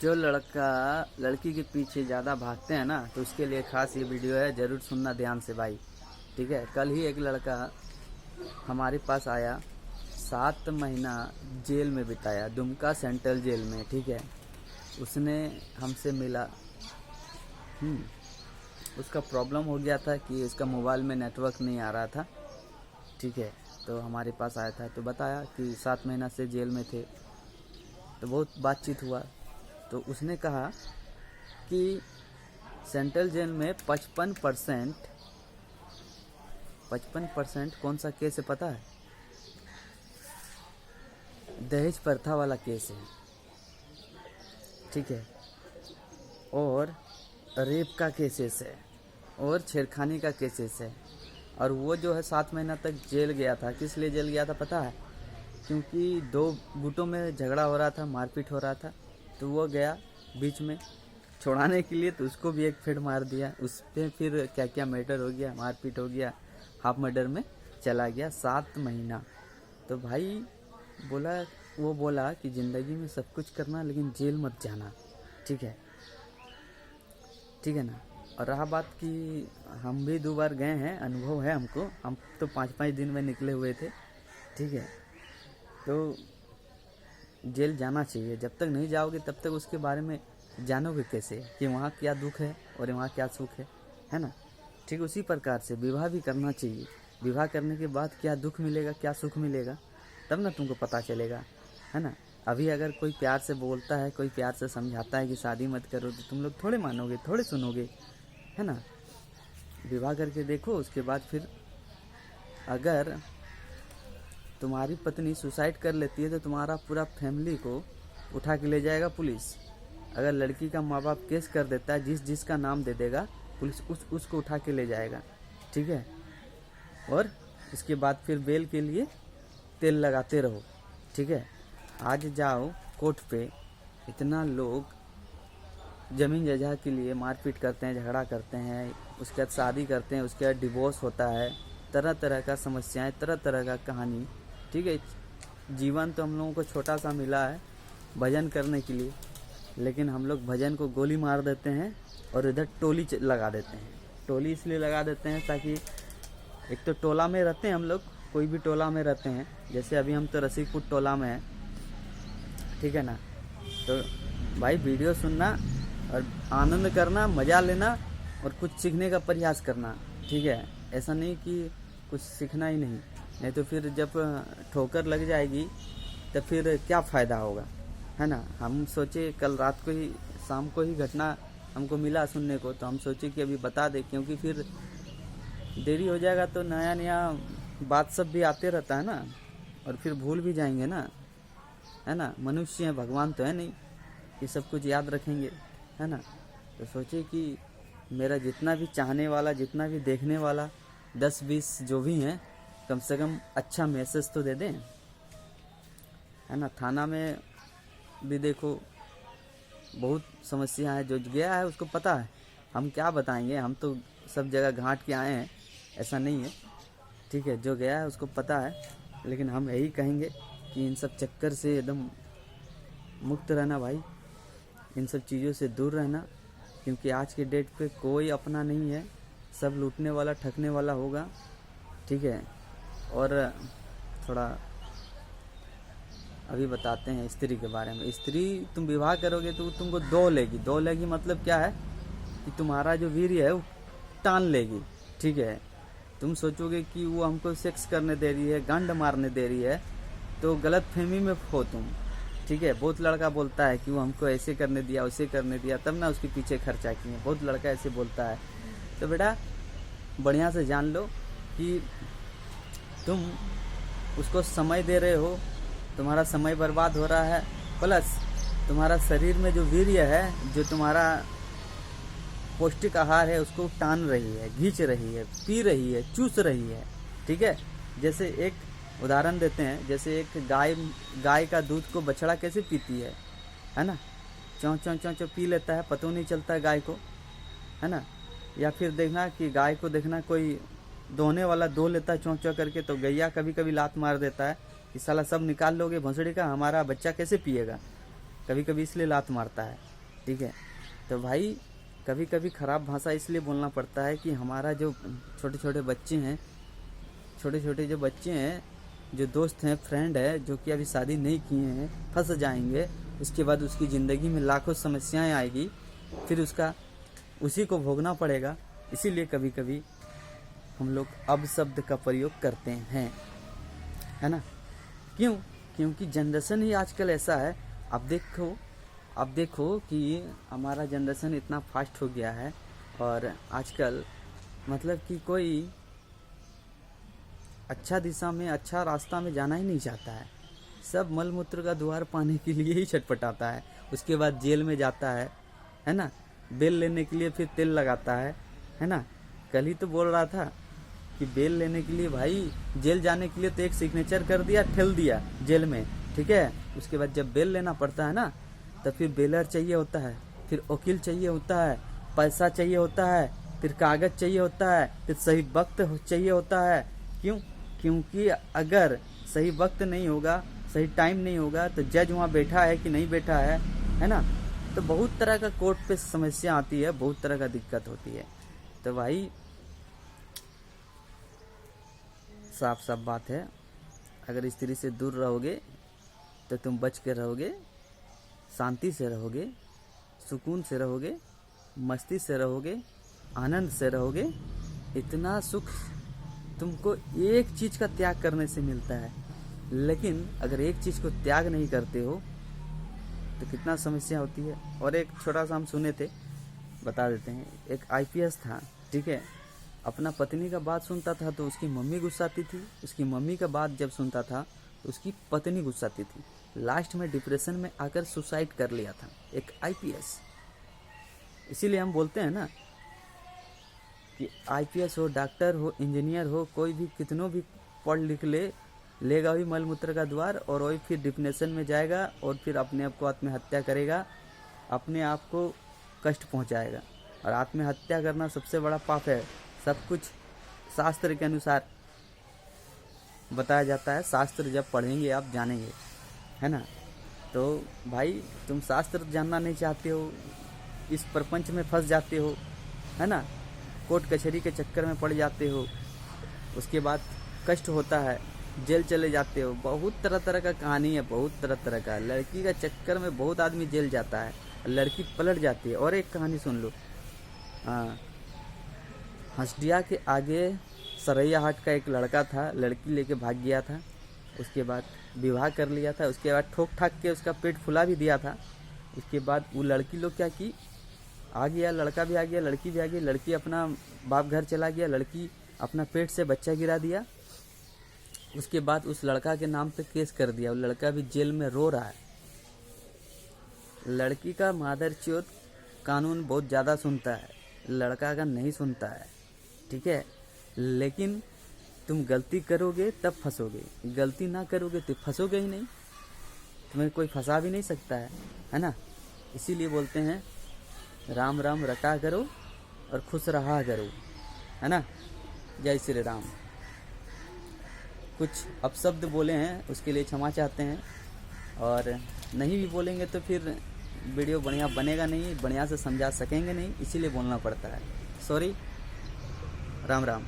जो लड़का लड़की के पीछे ज़्यादा भागते हैं ना, तो उसके लिए खास ये वीडियो है, ज़रूर सुनना ध्यान से भाई। ठीक है। कल ही एक लड़का हमारे पास आया, 7 महीना जेल में बिताया, दुमका सेंट्रल जेल में। ठीक है। उसने हमसे मिला। उसका प्रॉब्लम हो गया था कि उसका मोबाइल में नेटवर्क नहीं आ रहा था। ठीक है। तो हमारे पास आया था, तो बताया कि 7 महीना से जेल में थे। तो बहुत बातचीत हुआ। तो उसने कहा कि सेंट्रल जेल में 55% कौन सा केस है पता है? दहेज प्रथा वाला केस है। ठीक है। और रेप का केसेस है, और छेड़खानी का केसेस है। और वो जो है 7 महीना तक जेल गया था। किस लिए जेल गया था पता है? क्योंकि 2 गुटों में झगड़ा हो रहा था, मारपीट हो रहा था। तो वो गया बीच में छुड़ाने के लिए, तो उसको भी एक फेड़ मार दिया। उस पर फिर क्या क्या मर्डर हो गया, मारपीट हो गया, हाफ मर्डर में चला गया 7 महीना। तो भाई वो बोला कि ज़िंदगी में सब कुछ करना, लेकिन जेल मत जाना। ठीक है। ठीक है ना। और रहा बात कि हम भी 2 बार गए हैं, अनुभव है हमको। हम तो 5-5 दिन में निकले हुए थे। ठीक है। तो जेल जाना चाहिए। जब तक नहीं जाओगे तब तक उसके बारे में जानोगे कैसे कि वहाँ क्या दुख है और वहाँ क्या सुख है ना। ठीक उसी प्रकार से विवाह भी करना चाहिए। विवाह करने के बाद क्या दुख मिलेगा, क्या सुख मिलेगा, तब ना तुमको पता चलेगा, है ना। अभी अगर कोई प्यार से बोलता है, कोई प्यार से समझाता है कि शादी मत करो, तो तुम लोग थोड़े मानोगे, थोड़े सुनोगे, है ना। विवाह करके देखो, उसके बाद फिर अगर तुम्हारी पत्नी सुसाइड कर लेती है तो तुम्हारा पूरा फैमिली को उठा के ले जाएगा पुलिस। अगर लड़की का माँ बाप केस कर देता है, जिसका नाम दे देगा पुलिस, उसको उठा के ले जाएगा। ठीक है। और इसके बाद फिर बेल के लिए तेल लगाते रहो। ठीक है। आज जाओ कोर्ट पे, इतना लोग ज़मीन जगह के लिए मारपीट करते हैं, झगड़ा करते हैं, उसके बाद शादी करते हैं, उसके बाद डिवोर्स होता है, तरह तरह का समस्याएं, तरह तरह का कहानी। ठीक है। जीवन तो हम लोगों को छोटा सा मिला है भजन करने के लिए, लेकिन हम लोग भजन को गोली मार देते हैं और इधर टोली लगा देते हैं। टोली इसलिए लगा देते हैं ताकि एक तो टोला में रहते हैं हम लोग, कोई भी टोला में रहते हैं। जैसे अभी हम तो रसिकपुर टोला में हैं। ठीक है ना। तो भाई वीडियो सुनना और आनंद करना, मज़ा लेना और कुछ सीखने का प्रयास करना। ठीक है। ऐसा नहीं कि कुछ सीखना ही नहीं तो फिर जब ठोकर लग जाएगी तो फिर क्या फ़ायदा होगा, है ना। हम सोचे कल रात को ही, शाम को ही घटना हमको मिला सुनने को, तो हम सोचे कि अभी बता दें, क्योंकि फिर देरी हो जाएगा तो नया नया बात सब भी आते रहता है ना, और फिर भूल भी जाएंगे ना, है ना। मनुष्य हैं, भगवान तो है नहीं कि सब कुछ याद रखेंगे, है ना। तो सोचे कि मेरा जितना भी चाहने वाला, जितना भी देखने वाला 10-20 जो भी हैं, कम से कम अच्छा मैसेज तो दे दें, है ना। थाना में भी देखो बहुत समस्या है, जो गया है उसको पता है। हम क्या बताएंगे, हम तो सब जगह घाट के आए हैं, ऐसा नहीं है। ठीक है। जो गया है उसको पता है, लेकिन हम यही कहेंगे कि इन सब चक्कर से एकदम मुक्त रहना भाई, इन सब चीज़ों से दूर रहना, क्योंकि आज के डेट पे कोई अपना नहीं है, सब लूटने वाला, ठगने वाला होगा। ठीक है। और थोड़ा अभी बताते हैं स्त्री के बारे में। स्त्री तुम विवाह करोगे तो तुमको दो लेगी मतलब क्या है कि तुम्हारा जो वीर्य है वो टान लेगी। ठीक है। तुम सोचोगे कि वो हमको सेक्स करने दे रही है, गांड मारने दे रही है, तो गलत फहमी में हो तुम। ठीक है। बहुत लड़का बोलता है कि वो हमको ऐसे करने दिया, वैसे करने दिया, तब ना उसके पीछे खर्चा किए। बहुत लड़का ऐसे बोलता है। तो बेटा बढ़िया से जान लो कि तुम उसको समय दे रहे हो, तुम्हारा समय बर्बाद हो रहा है, प्लस तुम्हारा शरीर में जो वीर्य है, जो तुम्हारा पौष्टिक आहार है, उसको टान रही है, खींच रही है, पी रही है, चूस रही है। ठीक है। जैसे एक उदाहरण देते हैं, जैसे एक गाय का दूध को बछड़ा कैसे पीती है ना। चौं चौं चौं चौं पी लेता है, पता नहीं चलता है गाय को, है ना। या फिर देखना कि गाय को देखना कोई दोहने वाला दो लेता है चौं चौं करके, तो गैया कभी कभी लात मार देता है कि साला सब निकाल लोगे भोंसड़ी का, हमारा बच्चा कैसे पिएगा, कभी कभी इसलिए लात मारता है। ठीक है। तो भाई कभी कभी ख़राब भाषा इसलिए बोलना पड़ता है कि हमारा जो छोटे छोटे बच्चे हैं, छोटे छोटे जो बच्चे हैं, जो दोस्त हैं, फ्रेंड है, जो कि अभी शादी नहीं किए हैं, फंस जाएंगे। उसके बाद उसकी ज़िंदगी में लाखों समस्याएं आएगी, फिर उसका उसी को भोगना पड़ेगा। इसीलिए कभी कभी हम लोग अब शब्द का प्रयोग करते हैं, है ना। क्यों? क्योंकि जनरेशन ही आजकल ऐसा है। अब देखो कि हमारा जनरेशन इतना फास्ट हो गया है, और आजकल मतलब कि कोई अच्छा दिशा में, अच्छा रास्ता में जाना ही नहीं चाहता है। सब मल मूत्र का द्वार पाने के लिए ही छटपटाता है। उसके बाद जेल में जाता है ना। बेल लेने के लिए फिर तेल लगाता है ना। कल ही तो बोल रहा था कि बेल लेने के लिए भाई जेल जाने के लिए तो एक सिग्नेचर कर दिया, ठेल दिया जेल में, ठीक है। उसके बाद जब बेल लेना पड़ता है ना, तो फिर बेलर चाहिए होता है, फिर वकील चाहिए होता है, पैसा चाहिए होता है, फिर कागज चाहिए होता है, फिर सही वक्त चाहिए होता है। क्यों? क्योंकि अगर सही वक्त नहीं होगा, सही टाइम नहीं होगा, तो जज वहाँ बैठा है कि नहीं बैठा है ना। तो बहुत तरह का कोर्ट पे समस्या आती है, बहुत तरह का दिक्कत होती है। तो भाई साफ साफ बात है, अगर स्त्री से दूर रहोगे तो तुम बच के रहोगे, शांति से रहोगे, सुकून से रहोगे, मस्ती से रहोगे, आनंद से रहोगे। इतना सुख तुमको एक चीज़ का त्याग करने से मिलता है। लेकिन अगर एक चीज़ को त्याग नहीं करते हो तो कितना समस्या होती है। और एक छोटा सा हम सुने थे, बता देते हैं। एक आईपीएस था, ठीक है। अपना पत्नी का बात सुनता था तो उसकी मम्मी गुस्साती थी, उसकी मम्मी का बात जब सुनता था तो उसकी पत्नी गुस्साती थी। लास्ट में डिप्रेशन में आकर सुसाइड कर लिया था एक आईपीएस। इसीलिए हम बोलते हैं ना कि आईपीएस हो, डॉक्टर हो, इंजीनियर हो, कोई भी कितनों भी पढ़ लिख लेगा वही मलमूत्र का द्वार, और वही फिर डिप्रेशन में जाएगा, और फिर अपने आप को आत्महत्या करेगा, अपने आप को कष्ट पहुंचाएगा। और आत्महत्या करना सबसे बड़ा पाप है। सब कुछ शास्त्र के अनुसार बताया जाता है। शास्त्र जब पढ़ेंगे आप जानेंगे, है ना। तो भाई तुम शास्त्र जानना नहीं चाहते हो, इस प्रपंच में फंस जाते हो, है ना। कोर्ट कचहरी के चक्कर में पड़ जाते हो, उसके बाद कष्ट होता है, जेल चले जाते हो। बहुत तरह तरह का कहानी है, बहुत तरह तरह का। लड़की का चक्कर में बहुत आदमी जेल जाता है, लड़की पलट जाती है। और एक कहानी सुन लो, हंसडिया के आगे सरैया हाट का एक लड़का था, लड़की लेके भाग गया था। उसके बाद विवाह कर लिया था, उसके बाद ठोक ठाक के उसका पेट फुला भी दिया था। उसके बाद वो लड़की लोग क्या की, आ गया, लड़का भी आ गया, लड़की भी आ गई। लड़की अपना बाप घर चला गया, लड़की अपना पेट से बच्चा गिरा दिया। उसके बाद उस लड़का के नाम पे केस कर दिया। वो लड़का भी जेल में रो रहा है। लड़की का मादरचोद कानून बहुत ज़्यादा सुनता है, लड़का का नहीं सुनता है, ठीक है। लेकिन तुम गलती करोगे तब फंसोगे, गलती ना करोगे तो फंसोगे ही नहीं, तुम्हें कोई फंसा भी नहीं सकता है ना। इसीलिए बोलते हैं राम राम रटा करो और खुश रहा करो, है ना। जय श्री राम। कुछ अपशब्द बोले हैं उसके लिए क्षमा चाहते हैं, और नहीं भी बोलेंगे तो फिर वीडियो बढ़िया बनेगा नहीं, बढ़िया से समझा सकेंगे नहीं, इसीलिए बोलना पड़ता है। सॉरी। राम राम।